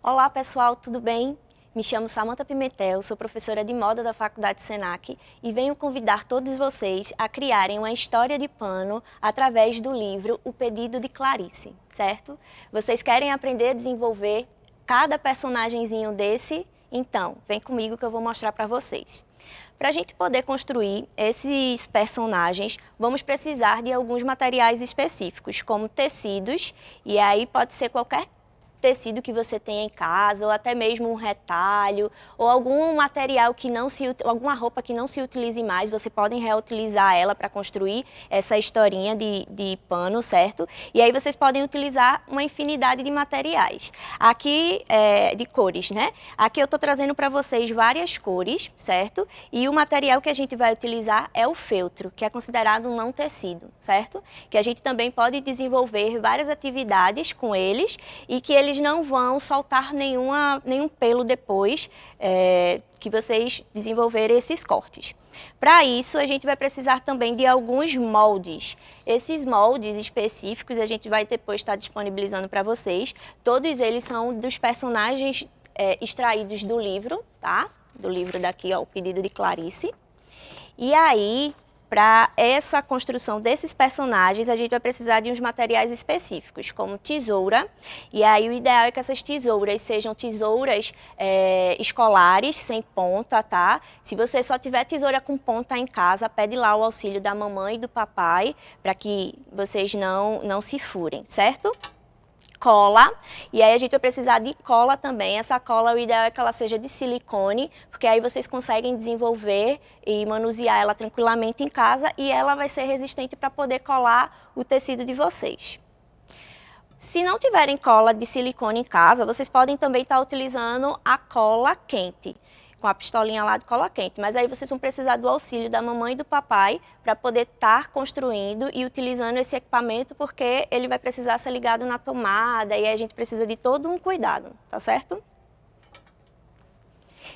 Olá pessoal, tudo bem? Me chamo Samantha Pimentel, sou professora de moda da Faculdade Senac e venho convidar todos vocês a criarem uma história de pano através do livro O Pedido de Clarice, certo? Vocês querem aprender a desenvolver cada personagemzinho desse? Então, vem comigo que eu vou mostrar para vocês. Para a gente poder construir esses personagens, vamos precisar de alguns materiais específicos, como tecidos, e aí pode ser qualquer tecido que você tenha em casa, ou até mesmo um retalho, ou algum material que não se, alguma roupa que não se utilize mais, você pode reutilizar ela para construir essa historinha de pano, certo? E aí vocês podem utilizar uma infinidade de materiais. Aqui, de cores, né? Aqui eu estou trazendo para vocês várias cores, certo? E o material que a gente vai utilizar é o feltro, que é considerado um não tecido, certo? Que a gente também pode desenvolver várias atividades com eles e que eles não vão soltar nenhum pelo depois que vocês desenvolverem esses cortes. Para isso, a gente vai precisar também de alguns moldes. Esses moldes específicos a gente vai depois estar disponibilizando para vocês. Todos eles são dos personagens extraídos do livro, tá? Do livro daqui, ó, O Pedido de Clarice. E aí, para essa construção desses personagens, a gente vai precisar de uns materiais específicos, como tesoura. E aí o ideal é que essas tesouras sejam tesouras escolares, sem ponta, tá? Se você só tiver tesoura com ponta em casa, pede lá o auxílio da mamãe e do papai, para que vocês não se furem, certo? Cola, e aí a gente vai precisar de cola também. Essa cola, o ideal é que ela seja de silicone, porque aí vocês conseguem desenvolver e manusear ela tranquilamente em casa e ela vai ser resistente para poder colar o tecido de vocês. Se não tiverem cola de silicone em casa, vocês podem também estar utilizando a cola quente, com a pistolinha lá de cola quente, mas aí vocês vão precisar do auxílio da mamãe e do papai para poder estar construindo e utilizando esse equipamento, porque ele vai precisar ser ligado na tomada e a gente precisa de todo um cuidado, tá certo?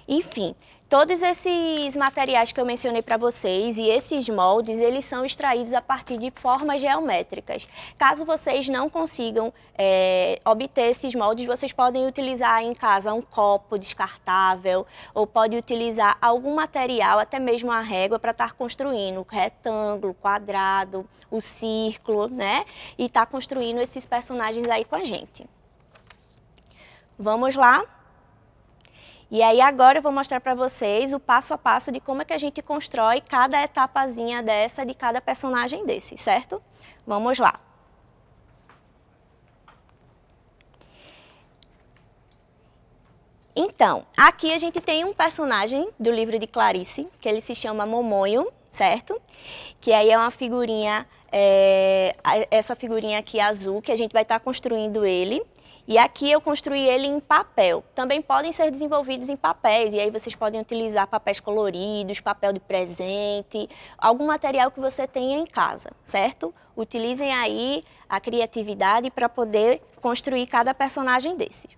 Enfim, todos esses materiais que eu mencionei para vocês e esses moldes, eles são extraídos a partir de formas geométricas. Caso vocês não consigam obter esses moldes, vocês podem utilizar em casa um copo descartável ou pode utilizar algum material, até mesmo a régua, para estar construindo o retângulo, o quadrado, o círculo, né? E estar construindo esses personagens aí com a gente. Vamos lá? E aí agora eu vou mostrar para vocês o passo a passo de como é que a gente constrói cada etapazinha dessa, de cada personagem desse, certo? Vamos lá. Então, aqui a gente tem um personagem do livro de Clarice, que ele se chama Momonho, certo? Que aí é uma figurinha, essa figurinha aqui azul, que a gente vai estar construindo ele. E aqui eu construí ele em papel. Também podem ser desenvolvidos em papéis, e aí vocês podem utilizar papéis coloridos, papel de presente, algum material que você tenha em casa, certo? Utilizem aí a criatividade para poder construir cada personagem desse.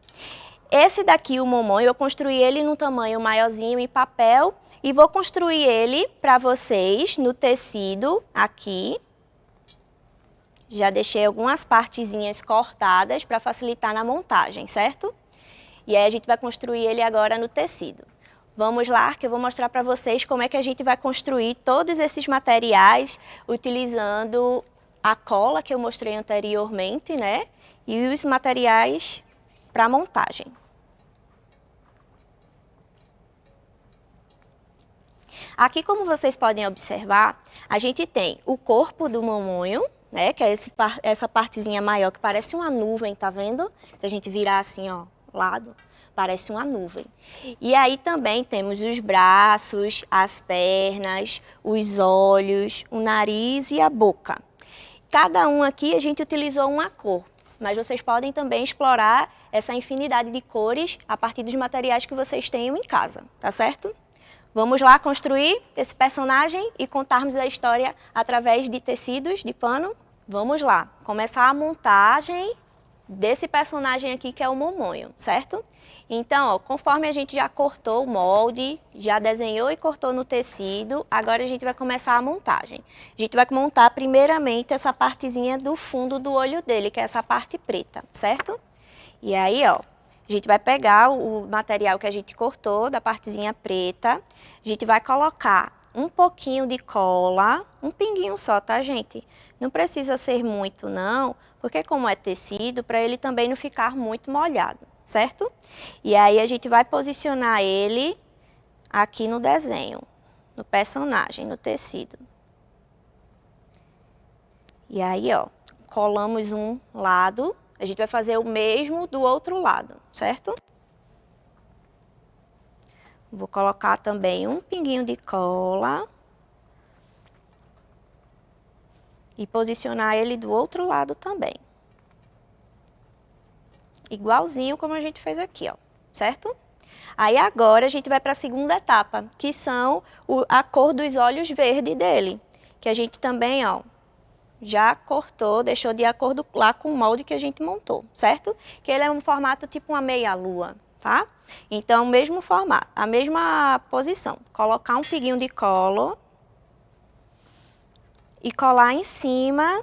Esse daqui, o Momonho, eu construí ele num tamanho maiorzinho em papel e vou construir ele para vocês no tecido aqui. Já deixei algumas partezinhas cortadas para facilitar na montagem, certo? E aí a gente vai construir ele agora no tecido. Vamos lá, que eu vou mostrar para vocês como é que a gente vai construir todos esses materiais utilizando a cola que eu mostrei anteriormente, né? E os materiais para montagem. Aqui, como vocês podem observar, a gente tem o corpo do Momonho, né, que é essa partezinha maior que parece uma nuvem, tá vendo? Se a gente virar assim, ó, lado, parece uma nuvem. E aí também temos os braços, as pernas, os olhos, o nariz e a boca. Cada um aqui a gente utilizou uma cor, mas vocês podem também explorar essa infinidade de cores a partir dos materiais que vocês tenham em casa, tá certo? Vamos lá construir esse personagem e contarmos a história através de tecidos, de pano? Vamos lá, começar a montagem desse personagem aqui que é o Momonho, certo? Então, ó, conforme a gente já cortou o molde, já desenhou e cortou no tecido, agora a gente vai começar a montagem. A gente vai montar primeiramente essa partezinha do fundo do olho dele, que é essa parte preta, certo? E aí, ó, a gente vai pegar o material que a gente cortou da partezinha preta, a gente vai colocar um pouquinho de cola, um pinguinho só, tá, gente? Não precisa ser muito, não, porque como é tecido, para ele também não ficar muito molhado, certo? E aí a gente vai posicionar ele aqui no desenho, no personagem, no tecido. E aí, ó, colamos um lado, a gente vai fazer o mesmo do outro lado, certo? Vou colocar também um pinguinho de cola. E posicionar ele do outro lado também. Igualzinho como a gente fez aqui, ó, certo? Aí agora a gente vai para a segunda etapa, que são a cor dos olhos verdes dele. Que a gente também, ó, já cortou, deixou de acordo lá com o molde que a gente montou, certo? Que ele é um formato tipo uma meia-lua, tá? Então, o mesmo formato, a mesma posição. Colocar um pinguinho de cola e colar em cima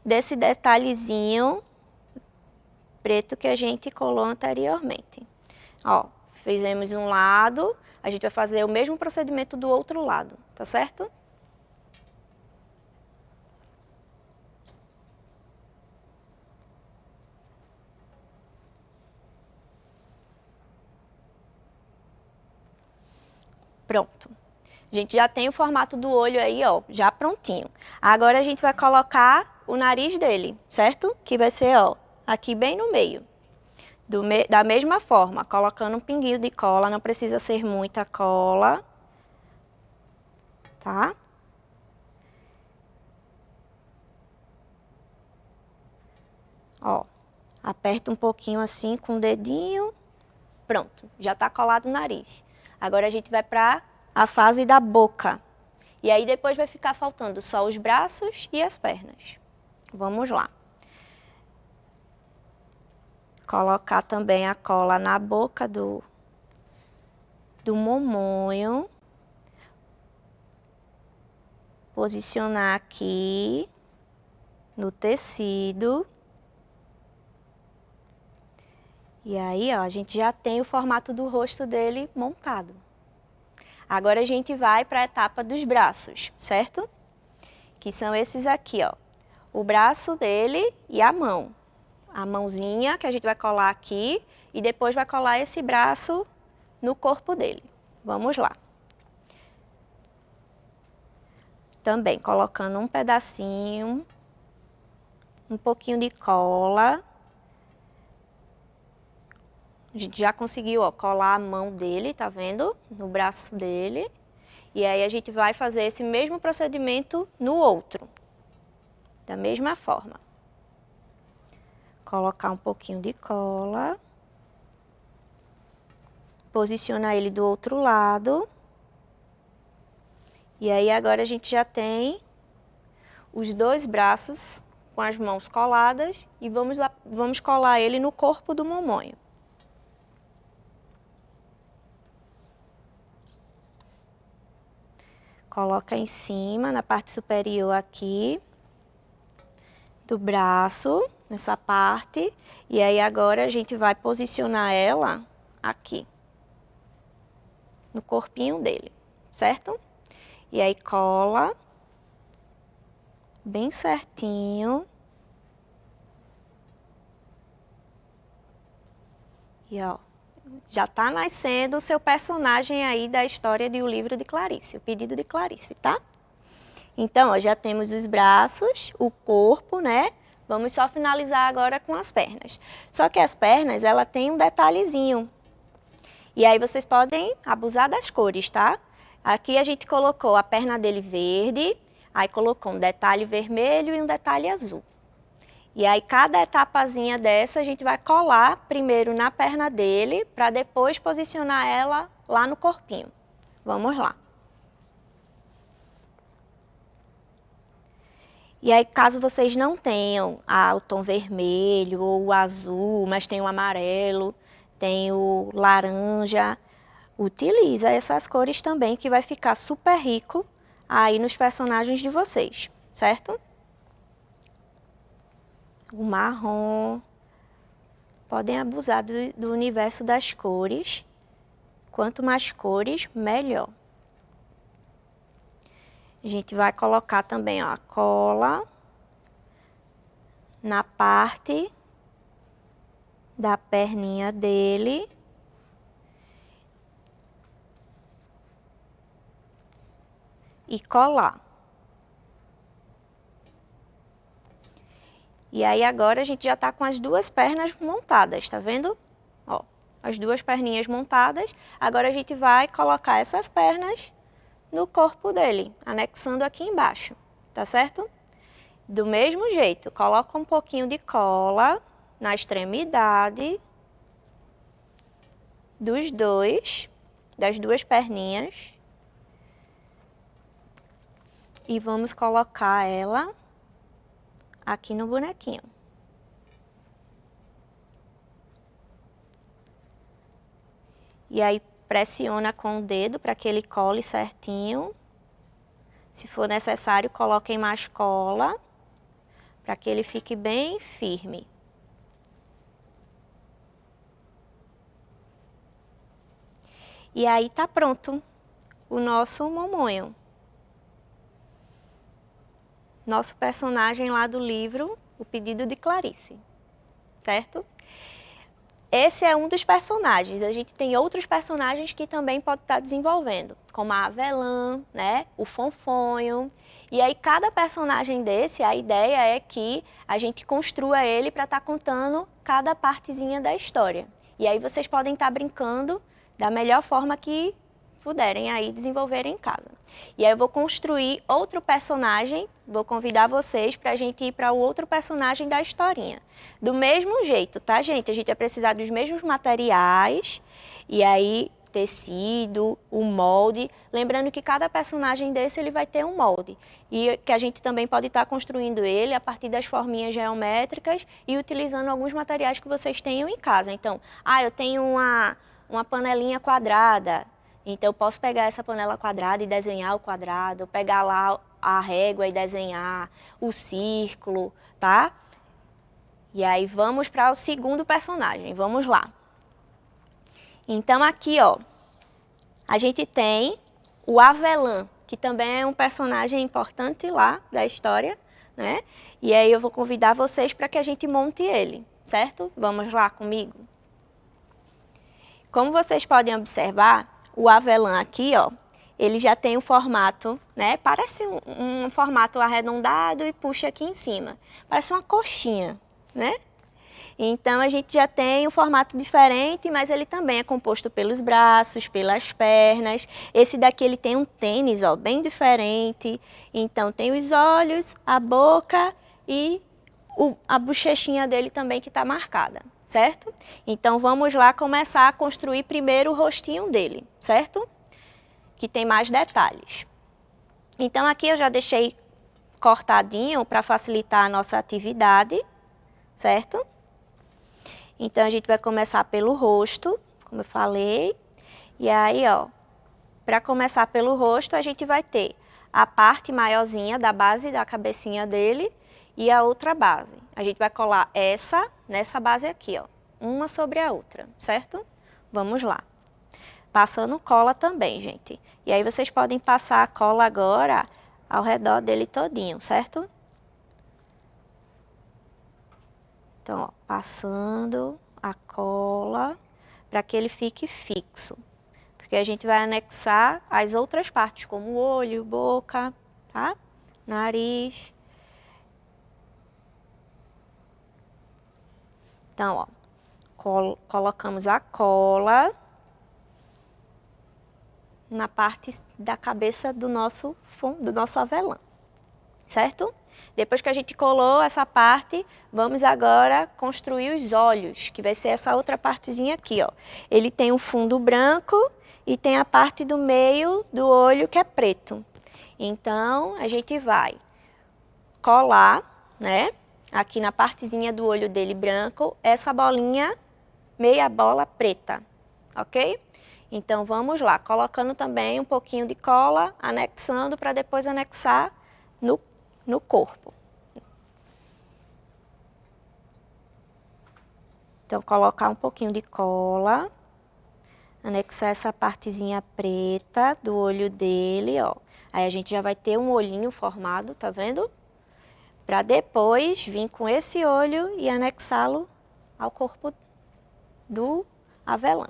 desse detalhezinho preto que a gente colou anteriormente. Ó, fizemos um lado, a gente vai fazer o mesmo procedimento do outro lado, tá certo? Pronto. A gente já tem o formato do olho aí, ó, já prontinho. Agora a gente vai colocar o nariz dele, certo? Que vai ser, ó, aqui bem no meio. Da mesma forma, colocando um pinguinho de cola, não precisa ser muita cola, tá? Ó, aperta um pouquinho assim com o dedinho, pronto, já tá colado o nariz. Agora a gente vai para a fase da boca. E aí depois vai ficar faltando só os braços e as pernas. Vamos lá. Colocar também a cola na boca do Momonho. Posicionar aqui no tecido. E aí, ó, a gente já tem o formato do rosto dele montado. Agora a gente vai para a etapa dos braços, certo? Que são esses aqui, ó. O braço dele e a mão. A mãozinha que a gente vai colar aqui e depois vai colar esse braço no corpo dele. Vamos lá. Também colocando um pedacinho, um pouquinho de cola. A gente já conseguiu, ó, colar a mão dele, tá vendo? No braço dele. E aí a gente vai fazer esse mesmo procedimento no outro. Da mesma forma. Colocar um pouquinho de cola. Posicionar ele do outro lado. E aí agora a gente já tem os dois braços com as mãos coladas e vamos colar ele no corpo do Momonho. Coloca em cima, na parte superior aqui do braço, nessa parte. E aí agora a gente vai posicionar ela aqui, no corpinho dele, certo? E aí cola bem certinho. E ó, já tá nascendo o seu personagem aí da história de O Livro de Clarice, O Pedido de Clarice, tá? Então, ó, já temos os braços, o corpo, né? Vamos só finalizar agora com as pernas. Só que as pernas, ela tem um detalhezinho. E aí vocês podem abusar das cores, tá? Aqui a gente colocou a perna dele verde, aí colocou um detalhe vermelho e um detalhe azul. E aí cada etapazinha dessa a gente vai colar primeiro na perna dele, para depois posicionar ela lá no corpinho. Vamos lá. E aí, caso vocês não tenham o tom vermelho ou o azul, mas tem o amarelo, tem o laranja, utiliza essas cores também, que vai ficar super rico aí nos personagens de vocês, certo? O marrom. Podem abusar do universo das cores. Quanto mais cores, melhor. A gente vai colocar também, ó, a cola na parte da perninha dele. E colar. E aí agora a gente já tá com as duas pernas montadas, tá vendo? Ó, as duas perninhas montadas. Agora a gente vai colocar essas pernas no corpo dele, anexando aqui embaixo, tá certo? Do mesmo jeito, coloca um pouquinho de cola na extremidade das duas perninhas. E vamos colocar ela aqui no bonequinho. E aí pressiona com o dedo para que ele cole certinho. Se for necessário, coloquem mais cola para que ele fique bem firme. E aí tá pronto o nosso Momonho. Nosso personagem lá do livro, O Pedido de Clarice, certo? Esse é um dos personagens. A gente tem outros personagens que também pode estar desenvolvendo, como a Avelã, né? O Fonfonho. E aí cada personagem desse, a ideia é que a gente construa ele para estar contando cada partezinha da história. E aí vocês podem estar brincando da melhor forma que puderem aí desenvolver em casa. E aí eu vou construir outro personagem, vou convidar vocês para a gente ir para o outro personagem da historinha. Do mesmo jeito, tá, gente? A gente vai precisar dos mesmos materiais, e aí tecido, o molde. Lembrando que cada personagem desse ele vai ter um molde. E que a gente também pode estar construindo ele a partir das forminhas geométricas e utilizando alguns materiais que vocês tenham em casa. Então, eu tenho uma panelinha quadrada. Então, eu posso pegar essa panela quadrada e desenhar o quadrado, pegar lá a régua e desenhar o círculo, tá? E aí, vamos para o segundo personagem. Vamos lá. Então, aqui, ó, a gente tem o Avelã, que também é um personagem importante lá da história, né? E aí, eu vou convidar vocês para que a gente monte ele, certo? Vamos lá comigo? Como vocês podem observar, o Avelã aqui, ó, ele já tem um formato, né? Parece um formato arredondado e puxa aqui em cima. Parece uma coxinha, né? Então, a gente já tem um formato diferente, mas ele também é composto pelos braços, pelas pernas. Esse daqui, ele tem um tênis, ó, bem diferente. Então, tem os olhos, a boca e a bochechinha dele também que está marcada, certo? Então, vamos lá começar a construir primeiro o rostinho dele, certo? Que tem mais detalhes. Então, aqui eu já deixei cortadinho para facilitar a nossa atividade, certo? Então, a gente vai começar pelo rosto, como eu falei. E aí, ó, para começar pelo rosto, a gente vai ter a parte maiorzinha da base da cabecinha dele e a outra base. A gente vai colar essa nessa base aqui, ó, uma sobre a outra, certo? Vamos lá. Passando cola também, gente. E aí vocês podem passar a cola agora ao redor dele todinho, certo? Então, ó, passando a cola para que ele fique fixo. Porque a gente vai anexar as outras partes, como o olho, boca, tá? Nariz. Então, ó, colocamos a cola na parte da cabeça do nosso avelã, certo? Depois que a gente colou essa parte, vamos agora construir os olhos, que vai ser essa outra partezinha aqui, ó. Ele tem um fundo branco e tem a parte do meio do olho que é preto. Então, a gente vai colar, né, aqui na partezinha do olho dele branco, essa bolinha, meia bola preta, ok? Então, vamos lá, colocando também um pouquinho de cola, anexando para depois anexar no corpo. Então, colocar um pouquinho de cola, anexar essa partezinha preta do olho dele, ó. Aí a gente já vai ter um olhinho formado, tá vendo? Para depois vir com esse olho e anexá-lo ao corpo do avelã.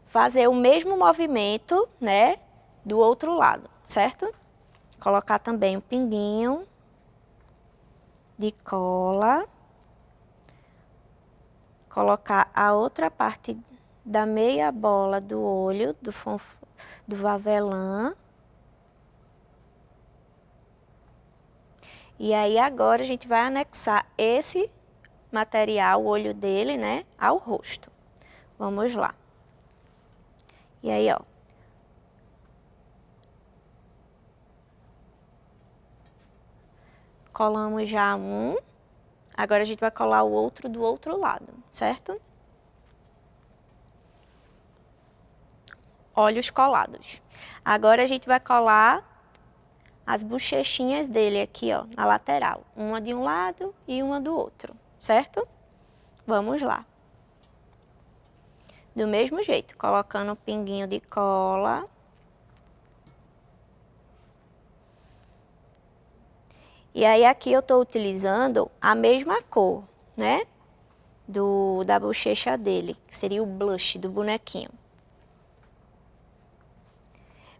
Fazer o mesmo movimento, né, do outro lado, certo? Colocar também um pinguinho de cola. Colocar a outra parte da meia bola do olho do avelã. E aí agora a gente vai anexar esse material, o olho dele, né, ao rosto. Vamos lá. E aí, ó. Colamos já um. Agora a gente vai colar o outro do outro lado, certo? Olhos colados. Agora a gente vai colar as bochechinhas dele aqui, ó, na lateral. Uma de um lado e uma do outro, certo? Vamos lá. Do mesmo jeito, colocando um pinguinho de cola. E aí aqui eu estou utilizando a mesma cor, né? Da bochecha dele, que seria o blush do bonequinho.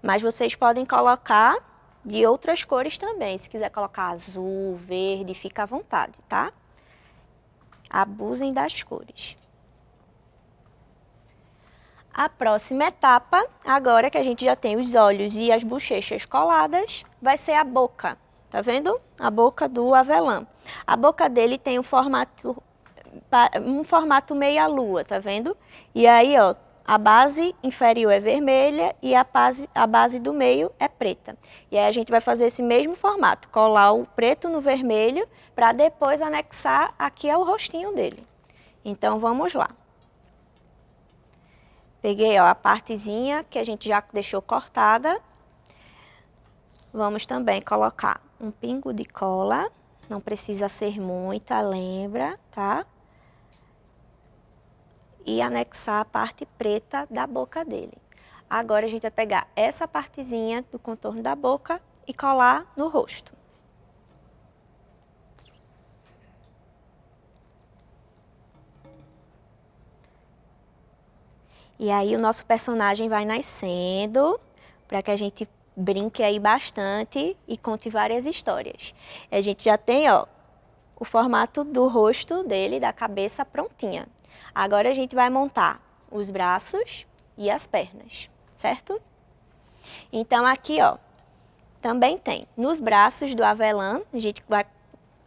Mas vocês podem colocar de outras cores também. Se quiser colocar azul, verde, fica à vontade, tá? Abusem das cores. A próxima etapa, agora que a gente já tem os olhos e as bochechas coladas, vai ser a boca. Tá vendo? A boca do avelã. A boca dele tem um formato meia-lua, tá vendo? E aí, ó, a base inferior é vermelha e a base do meio é preta. E aí a gente vai fazer esse mesmo formato, colar o preto no vermelho para depois anexar aqui ao rostinho dele. Então, vamos lá. Peguei, ó, a partezinha que a gente já deixou cortada. Vamos também colocar um pingo de cola. Não precisa ser muita, lembra, tá? E anexar a parte preta da boca dele. Agora a gente vai pegar essa partezinha do contorno da boca e colar no rosto. E aí o nosso personagem vai nascendo, para que a gente brinque aí bastante e conte várias histórias. E a gente já tem, ó, o formato do rosto dele, da cabeça prontinha. Agora a gente vai montar os braços e as pernas, certo? Então aqui, ó, também tem nos braços do avelã, a gente vai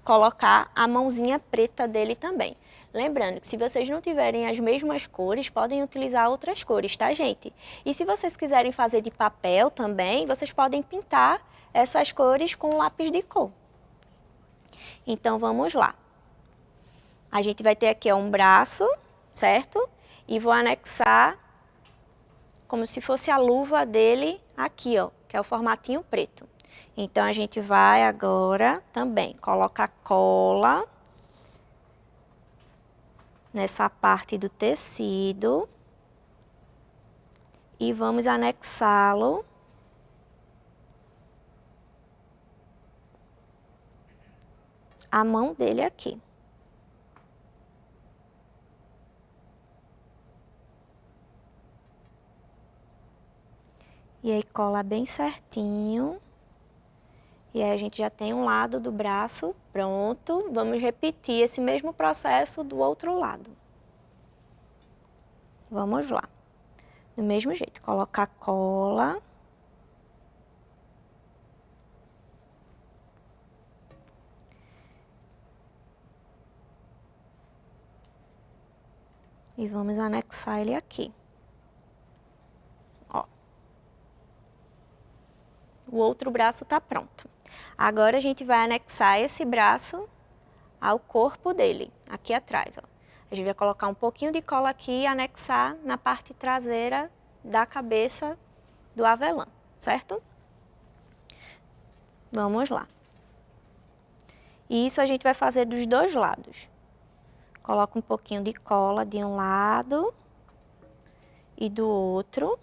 colocar a mãozinha preta dele também. Lembrando que se vocês não tiverem as mesmas cores, podem utilizar outras cores, tá, gente? E se vocês quiserem fazer de papel também, vocês podem pintar essas cores com lápis de cor. Então, vamos lá. A gente vai ter aqui, ó, um braço, certo? E vou anexar como se fosse a luva dele aqui, ó, que é o formatinho preto. Então, a gente vai agora também colocar cola nessa parte do tecido e vamos anexá-lo à mão dele aqui. E aí cola bem certinho. E aí a gente já tem um lado do braço pronto. Vamos repetir esse mesmo processo do outro lado. Vamos lá. Do mesmo jeito, colocar cola. E vamos anexar ele aqui. Ó. O outro braço tá pronto. Agora a gente vai anexar esse braço ao corpo dele, aqui atrás, ó. A gente vai colocar um pouquinho de cola aqui e anexar na parte traseira da cabeça do avelã, certo? Vamos lá. E isso a gente vai fazer dos dois lados. Coloca um pouquinho de cola de um lado e do outro.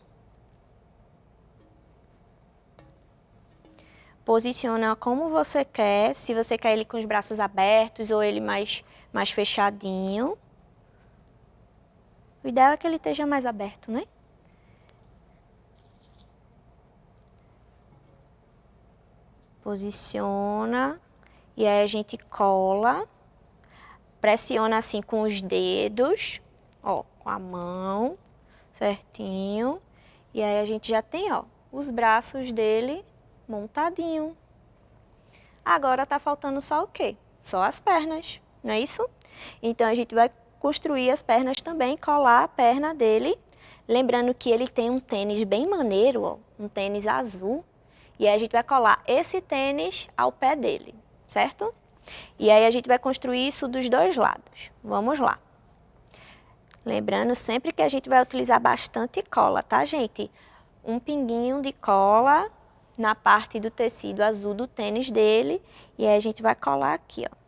Posiciona como você quer, se você quer ele com os braços abertos ou ele mais fechadinho. O ideal é que ele esteja mais aberto, né? Posiciona e aí a gente cola, pressiona assim com os dedos, ó, com a mão, certinho. E aí a gente já tem, ó, os braços dele montadinho. Agora tá faltando só o quê? Só as pernas, não é isso? Então a gente vai construir as pernas também, colar a perna dele. Lembrando que ele tem um tênis bem maneiro, ó, um tênis azul. E aí a gente vai colar esse tênis ao pé dele, certo? E aí a gente vai construir isso dos dois lados. Vamos lá. Lembrando sempre que a gente vai utilizar bastante cola, tá, gente? Um pinguinho de cola na parte do tecido azul do tênis dele. E aí a gente vai colar aqui, ó.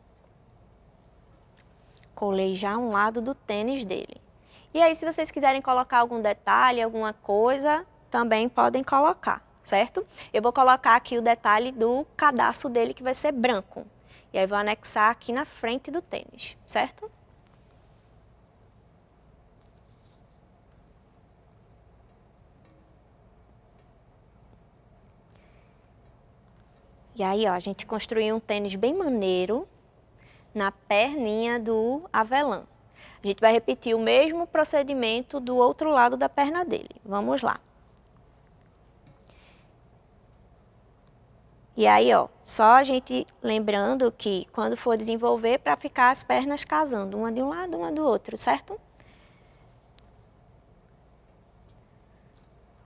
Colei já um lado do tênis dele. E aí, se vocês quiserem colocar algum detalhe, alguma coisa, também podem colocar, certo? Eu vou colocar aqui o detalhe do cadarço dele, que vai ser branco. E aí vou anexar aqui na frente do tênis, certo? E aí, ó, a gente construiu um tênis bem maneiro na perninha do avelã. A gente vai repetir o mesmo procedimento do outro lado da perna dele. Vamos lá. E aí, ó, só a gente lembrando que quando for desenvolver, para ficar as pernas casando, uma de um lado, uma do outro, certo?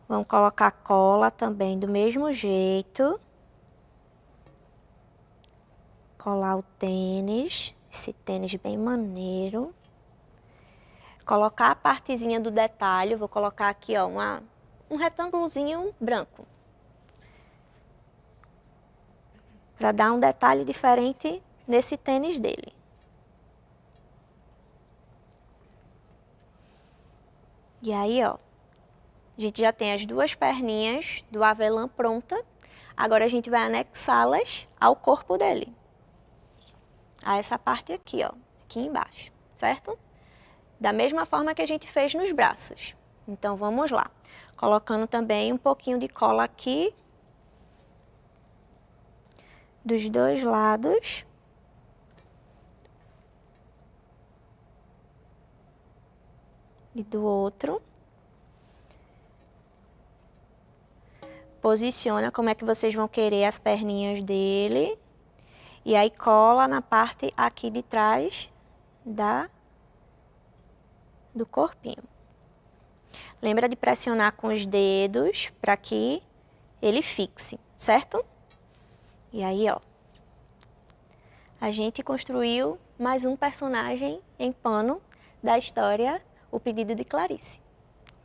Vamos colocar cola também do mesmo jeito. Colar o tênis, esse tênis bem maneiro. Colocar a partezinha do detalhe, vou colocar aqui, ó, um retângulozinho branco. Para dar um detalhe diferente nesse tênis dele. E aí, ó, a gente já tem as duas perninhas do avelã pronta. Agora a gente vai anexá-las ao corpo dele. A essa parte aqui, ó, aqui embaixo, certo? Da mesma forma que a gente fez nos braços. Então, vamos lá. Colocando também um pouquinho de cola aqui. Dos dois lados. E do outro. Posiciona como é que vocês vão querer as perninhas dele. E aí cola na parte aqui de trás do corpinho. Lembra de pressionar com os dedos para que ele fixe, certo? E aí, ó, a gente construiu mais um personagem em pano da história O Pedido de Clarice,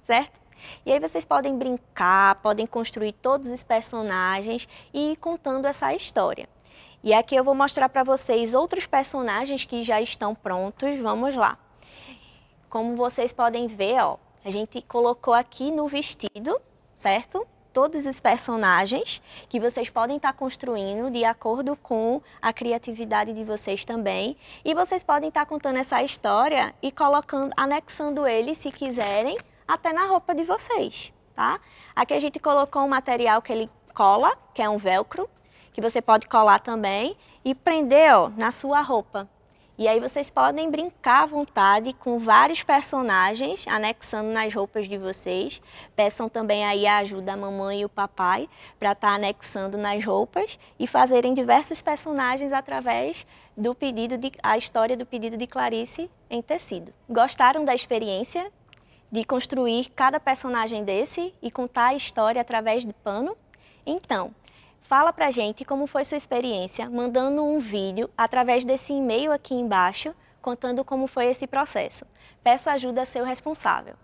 certo? E aí vocês podem brincar, podem construir todos os personagens e ir contando essa história. E aqui eu vou mostrar para vocês outros personagens que já estão prontos. Vamos lá. Como vocês podem ver, ó, a gente colocou aqui no vestido, certo? Todos os personagens que vocês podem estar construindo de acordo com a criatividade de vocês também. E vocês podem estar contando essa história e colocando, anexando ele, se quiserem, até na roupa de vocês, tá? Aqui a gente colocou um material que ele cola, que é um velcro, que você pode colar também e prender, ó, na sua roupa. E aí vocês podem brincar à vontade com vários personagens, anexando nas roupas de vocês. Peçam também aí a ajuda da mamãe e o papai para estar anexando nas roupas e fazerem diversos personagens através do a história do Pedido de Clarice em tecido. Gostaram da experiência de construir cada personagem desse e contar a história através de pano? Então, Fala pra gente como foi sua experiência, mandando um vídeo através desse e-mail aqui embaixo, contando como foi esse processo. Peça ajuda a seu responsável.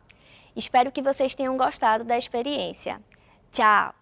Espero que vocês tenham gostado da experiência. Tchau!